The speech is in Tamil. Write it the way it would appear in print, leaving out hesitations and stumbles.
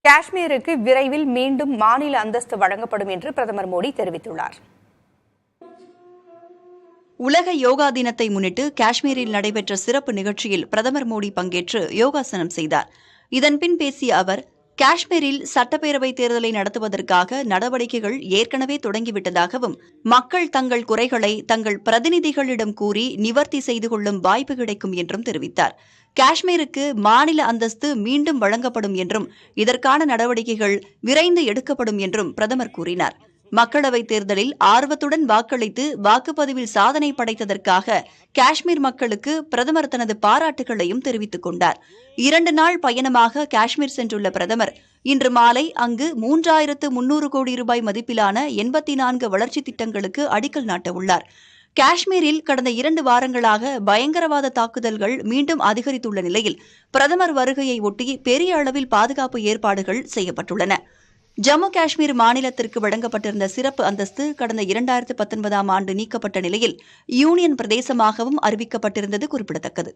காஷ்மீருக்கு விரைவில் மீண்டும் மாநில அந்தஸ்து வழங்கப்படும் என்று பிரதமர் மோடி தெரிவித்துள்ளார். உலக யோகா தினத்தை முன்னிட்டு காஷ்மீரில் நடைபெற்ற சிறப்பு நிகழ்ச்சியில் பிரதமர் மோடி பங்கேற்று யோகாசனம் செய்தார். இதன்பின் பேசிய அவர், காஷ்மீரில் சட்டப்பேரவைத் தேர்தலை நடத்துவதற்காக நடவடிக்கைகள் ஏற்கனவே தொடங்கிவிட்டதாகவும், மக்கள் தங்கள் குறைகளை தங்கள் பிரதிநிதிகளிடம் கூறி நிவர்த்தி செய்து கொள்ளும் வாய்ப்பு கிடைக்கும் என்றும் தெரிவித்தார். காஷ்மீருக்கு மாநில அந்தஸ்து மீண்டும் வழங்கப்படும் என்றும், இதற்கான நடவடிக்கைகள் விரைந்து எடுக்கப்படும் என்றும் பிரதமர் கூறினார். மக்களவைத் தேர்தலில் ஆர்வத்துடன் வாக்களித்து வாக்குப்பதிவில் சாதனை படைத்ததற்காக காஷ்மீர் மக்களுக்கு பிரதமர் தனது பாராட்டுகளையும் தெரிவித்துக் கொண்டார். 2 நாள் பயணமாக காஷ்மீர் சென்றுள்ள பிரதமர் இன்று மாலை அங்கு 3300 கோடி ரூபாய் மதிப்பிலான 84 வளர்ச்சித் திட்டங்களுக்கு அடிக்கல் நாட்டவுள்ளார். காஷ்மீரில் கடந்த 2 வாரங்களாக பயங்கரவாத தாக்குதல்கள் மீண்டும் அதிகரித்துள்ள நிலையில் பிரதமர் வருகையை ஒட்டி பெரிய அளவில் பாதுகாப்பு ஏற்பாடுகள் செய்யப்பட்டுள்ளன. ஜம்மு காஷ்மீர் மாநிலத்திற்கு வழங்கப்பட்டிருந்த சிறப்பு அந்தஸ்து கடந்த 2019ஆம் ஆண்டு நீக்கப்பட்ட நிலையில் யூனியன் பிரதேசமாகவும் அறிவிக்கப்பட்டிருந்தது குறிப்பிடத்தக்கது.